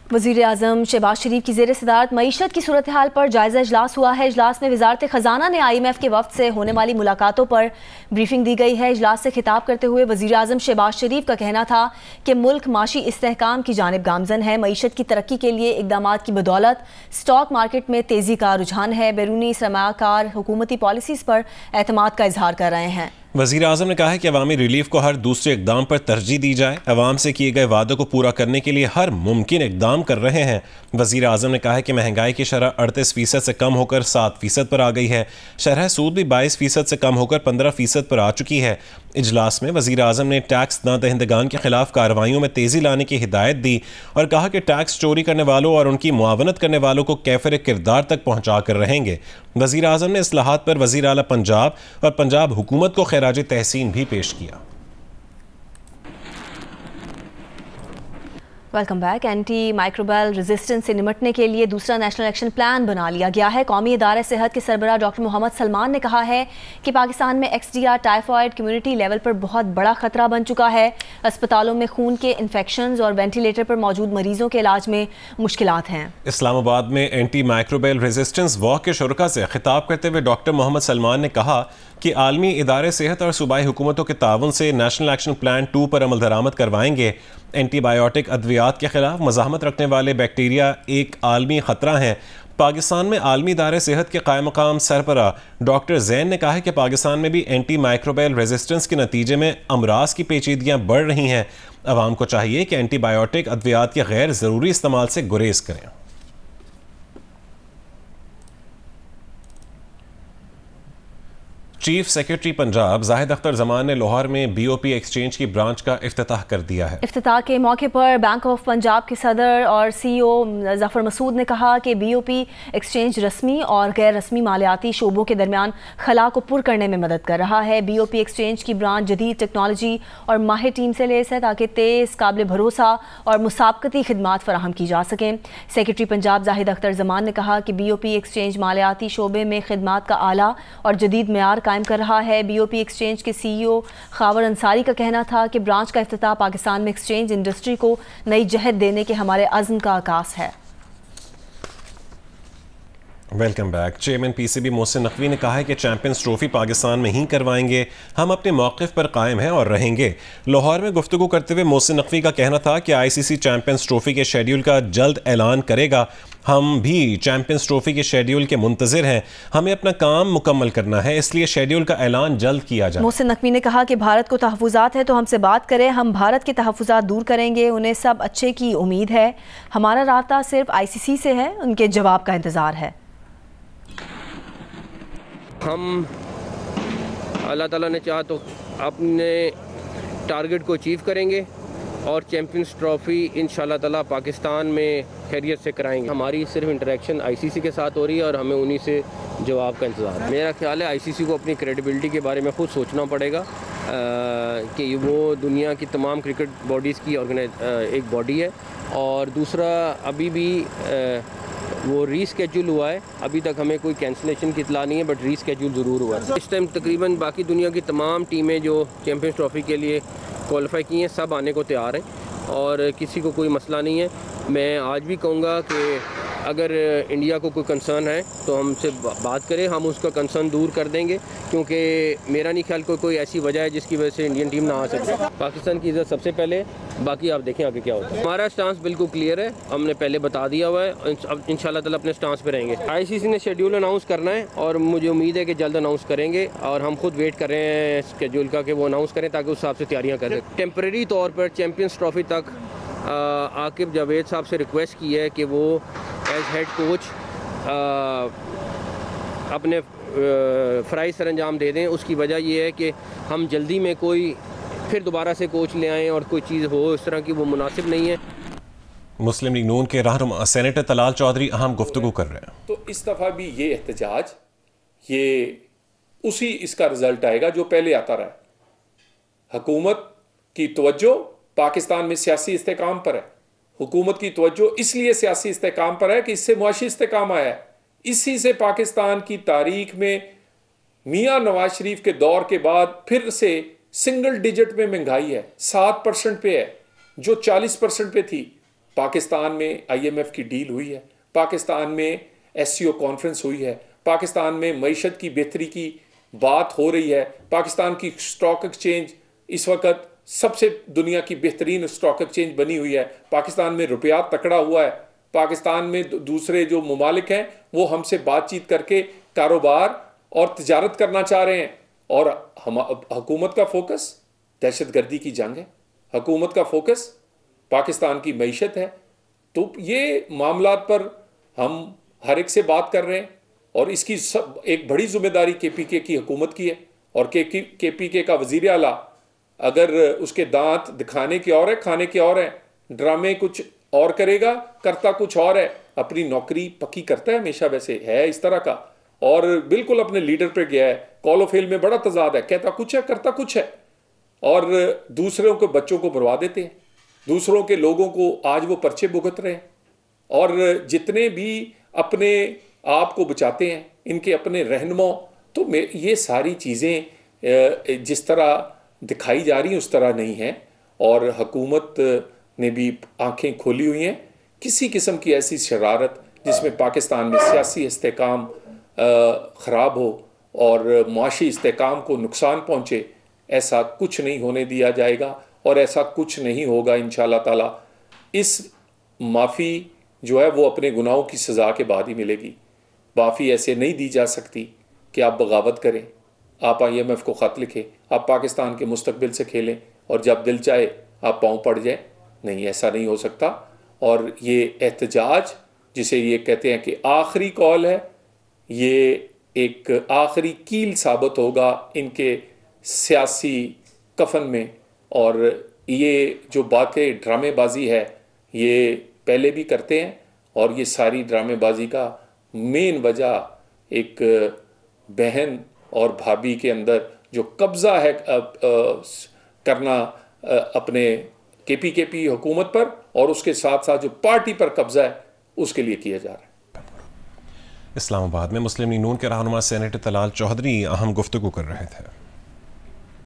वज़ीर आज़म शहबाज शरीफ की ज़ेर सदारत मईशत की सूरत हाल पर जायज़ा इजलास हुआ है। इजलास में वज़ारत ख़जाना ने IMF के वफ़द से होने वाली मुलाकातों पर ब्रीफिंग दी गई है। इजलास से खिताब करते हुए वज़ीर आज़म शहबाज शरीफ का कहना था कि मुल्क माशी इस्तेहकाम की जानिब गामज़न है। मईशत की तरक्की के लिए इक़दामात की बदौलत स्टॉक मार्केट में तेज़ी का रुझान है। बैरूनी सरमायाकार हुकूमती पॉलिसीज़ पर एतमाद का इजहार कर रहे हैं। वज़ीर आज़म ने कहा है कि अवामी रिलीफ को हर दूसरे इकदाम पर तरजीह दी जाए। अवाम से किए गए वादों को पूरा करने के लिए हर मुमकिन इकदाम कर रहे हैं। वज़ीर आज़म ने कहा है कि महंगाई की शरह 38% से कम होकर 7% पर आ गई है। शरह सूद भी 22% से कम होकर 15% पर आ चुकी है। इजलास में वज़ीर आज़म ने टैक्स ना दहिंदगान के खिलाफ कार्रवाइयों में तेज़ी लाने की हिदायत दी और कहा कि टैक्स चोरी करने वालों और उनकी मुआवनत करने वालों को कैफिर किरदार तक पहुँचा कर रहेंगे। वज़ीर आज़म ने इस्लाहात पर वज़ीर आला पंजाब और पंजाब हुकूमत को खैराज तहसीन भी पेश किया। Welcome back. Anti microbial resistance से निपटने के लिए दूसरा नेशनल एक्शन प्लान बना लिया गया है। कौमी इदारे सेहत के सरबराह डॉक्टर मोहम्मद सलमान ने कहा है कि पाकिस्तान में XDR टाइफॉइड कम्युनिटी लेवल पर बहुत बड़ा खतरा बन चुका है। अस्पतालों में खून के इन्फेक्शंस और वेंटिलेटर पर मौजूद मरीजों के इलाज में मुश्किलात हैं। इस्लामाबाद में एंटी माइक्रोबायल रेजिस्टेंस वॉक के शुरका से खिताब करते हुए डॉक्टर मोहम्मद सलमान ने कहा कि आलमी इदारे सेहत और सूबाई हुकूमतों के ताउन से नेशनल एक्शन प्लान 2 पर अमल दरामद करवाएंगे। एंटीबायोटिक अद्वियात के खिलाफ मज़ाहमत रखने वाले बैक्टीरिया एक आलमी ख़तरा हैं। पाकिस्तान में आलमी इदारे सेहत के कायम मकाम सरबराह डॉक्टर जैन ने कहा है कि पाकिस्तान में भी एंटी माइक्रोबायल रेजिस्टेंस के नतीजे में अमराज की पेचीदगियाँ बढ़ रही हैं। अवाम को चाहिए कि एंटीबायोटिक अद्वियात के गैर ज़रूरी इस्तेमाल से गुरेज करें। चीफ सेक्रेटरी पंजाब जाहिद अख्तर जमान ने लाहौर में BOP एक्सचेंज की ब्रांच का इफ्तिताह कर दिया है। इफ्तिताह के मौके पर बैंक ऑफ पंजाब के सदर और CEO जफर मसूद ने कहा कि BOP एक्सचेंज रस्मी और गैर रस्मी मालियाती शोबों के दरमियान खला को पुर करने में मदद कर रहा है। BOP एक्सचेंज की ब्रांच जदीद टेक्नोलॉजी और माहिर टीम से लैस है ताकि तेज़, काबिल भरोसा और मुसाबकती खिदमात फराहम की जा सकें। सेक्रेटरी पंजाब जाहिद अख्तर जमान ने कहा कि BOP एक्सचेंज मालियाती शोबे में खिदमात का आला और जदीद मेयार कायम कर रहा है। BOP एक्सचेंज के CEO खावर अंसारी का कहना था कि ब्रांच का इफ्तिताह पाकिस्तान में एक्सचेंज इंडस्ट्री को नई जहत देने के हमारे अज़्म का आकाश है। Welcome back. Chairman PCB Mohsin Naqvi ने कहा है कि चैंपियंस ट्रॉफी पाकिस्तान में ही करवाएंगे। हम अपने मौक़िफ़ पर कायम हैं और रहेंगे। लाहौर में गुफ्तगू करते हुए मोहसिन नकवी का कहना था कि ICC चैंपियंस ट्रॉफी के शेड्यूल का जल्द ऐलान करेगा। हम भी चैंपियंस ट्रॉफी के शेड्यूल के मुंतज़िर हैं। हमें अपना काम मुकम्मल करना है, इसलिए शेड्यूल का ऐलान जल्द किया जाए। मोहसिन नकवी ने कहा कि भारत को तहफ़्फ़ुज़ात है तो हमसे बात करें, हम भारत के तहफ़्फ़ुज़ात दूर करेंगे। उन्हें सब अच्छे की उम्मीद है। हमारा राब्ता सिर्फ ICC से है, उनके जवाब का इंतज़ार है। हम अल्लाह ताला ने चाहा तो अपने टारगेट को अचीव करेंगे और चैम्पियंस ट्रॉफ़ी इंशाल्लाह ताला पाकिस्तान में खैरियत से कराएंगे। हमारी सिर्फ इंटरेक्शन ICC के साथ हो रही है और हमें उन्हीं से जवाब का इंतज़ार है। मेरा ख्याल है ICC को अपनी क्रेडिबिलिटी के बारे में ख़ुद सोचना पड़ेगा कि वो दुनिया की तमाम क्रिकेट बॉडीज़ की एक बॉडी है। और दूसरा, अभी भी वो रीस्केड्यूल हुआ है। अभी तक हमें कोई कैंसिलेशन की इतला नहीं है, बट रीस्केड्यूल ज़रूर हुआ है। इस टाइम तकरीबन बाकी दुनिया की तमाम टीमें जो चैम्पियंस ट्रॉफ़ी के लिए क्वालिफाई की हैं, सब आने को तैयार हैं और किसी को कोई मसला नहीं है। मैं आज भी कहूँगा कि अगर इंडिया को कोई कंसर्न है तो हमसे बात करें, हम उसका कंसर्न दूर कर देंगे, क्योंकि मेरा नहीं ख्याल कोई ऐसी वजह है जिसकी वजह से इंडियन टीम ना आ सके। पाकिस्तान की इज़्ज़त सबसे पहले, बाकी आप देखें आगे क्या होता है। हमारा स्टांस बिल्कुल क्लियर है, हमने पहले बता दिया हुआ है। अब इंशाल्लाह ताला अपने स्टांस पे रहेंगे। ICC ने शेड्यूल अनाउंस करना है और मुझे उम्मीद है कि जल्द अनाउंस करेंगे और हम खुद वेट कर रहे हैं शेड्यूल का कि वो अनाउंस करें ताकि उस हिसाब से तैयारियाँ करें। टेम्परेरी तौर पर चैम्पियंस ट्रॉफ़ी तक आकिब जावेद साहब से रिक्वेस्ट की है कि वो एज हेड कोच अपने फ़राइज़ सर अंजाम दे दें। उसकी वजह यह है कि हम जल्दी में कोई फिर दोबारा से कोच ले आएँ और कोई चीज़ हो इस तरह की, वो मुनासिब नहीं है। मुस्लिम लीग नून के रहनुमा सेनेटर तलाल चौधरी अहम गुफ्तगू कर रहे हैं। तो इस दफ़ा भी ये एहतजाज, ये उसी इसका रिजल्ट आएगा जो पहले आता रहा। हुकूमत की तवज्जो पाकिस्तान में सियासी इस्तेकाम पर है। हुकूमत की तवज्जो इसलिए सियासी इस्तेकाम पर है कि इससे मुआशी इस्तेकाम आया है। इसी से पाकिस्तान की तारीख में मियाँ नवाज शरीफ के दौर के बाद फिर से सिंगल डिजिट में महंगाई है, 7% पे है, जो 40% पे थी। पाकिस्तान में IMF की डील हुई है, पाकिस्तान में SCO कॉन्फ्रेंस हुई है, पाकिस्तान में मईशत की बेहतरी की बात हो रही है, पाकिस्तान की स्टॉक एक्सचेंज इस वक्त सबसे दुनिया की बेहतरीन स्टॉक एक्सचेंज बनी हुई है, पाकिस्तान में रुपया तकड़ा हुआ है, पाकिस्तान में दूसरे जो ममालिक हैं वो हमसे बातचीत करके कारोबार और तिजारत करना चाह रहे हैं। और हुकूमत का फोकस दहशतगर्दी की जंग है, हुकूमत का फोकस पाकिस्तान की मईशत है। तो ये मामलात पर हम हर एक से बात कर रहे हैं और इसकी सब एक बड़ी जिम्मेदारी KPK की हुकूमत की है। और KPK का वजीर आला अगर उसके दांत दिखाने के और है, खाने के और है, ड्रामे कुछ और करेगा, करता कुछ और है, अपनी नौकरी पक्की करता है, हमेशा वैसे है इस तरह का, और बिल्कुल अपने लीडर पे गया है। कॉल ऑफ फेल में बड़ा तजाद है, कहता कुछ है करता कुछ है, और दूसरों के बच्चों को मरवा देते हैं, दूसरों के लोगों को आज वो पर्चे भुगत रहे हैं। और जितने भी अपने आप को बचाते हैं, इनके अपने रहनुमा, तो ये सारी चीज़ें जिस तरह दिखाई जा रही उस तरह नहीं है। और हुकूमत ने भी आंखें खोली हुई हैं। किसी किस्म की ऐसी शरारत जिसमें पाकिस्तान में सियासी इस्तेकाम ख़राब हो और मुआशी इस्तेकाम को नुकसान पहुँचे, ऐसा कुछ नहीं होने दिया जाएगा और ऐसा कुछ नहीं होगा इंशाअल्लाह ताला। इस माफ़ी जो है वो अपने गुनाहों की सज़ा के बाद ही मिलेगी। माफ़ी ऐसे नहीं दी जा सकती कि आप बगावत करें, आप IMF को ख़त लिखें, आप पाकिस्तान के मुस्तकबिल से खेलें और जब दिल चाहे आप पाँव पड़ जाए। नहीं, ऐसा नहीं हो सकता। और ये एहतजाज जिसे ये कहते हैं कि आखिरी कॉल है, ये एक आखिरी कील साबित होगा इनके सियासी कफन में। और ये जो बातें ड्रामेबाजी है ये पहले भी करते हैं, और ये सारी ड्रामेबाजी का मेन वजह एक बहन और भाभी के अंदर जो कब्ज़ा है करना अपने KPKP हुकूमत पर, और उसके साथ साथ जो पार्टी पर कब्ज़ा है उसके लिए किया जा रहा है। इस्लामाबाद में मुस्लिम लीग नून के रहनुमा सेनेटर तलाल चौधरी अहम गुफ्तगू कर रहे थे।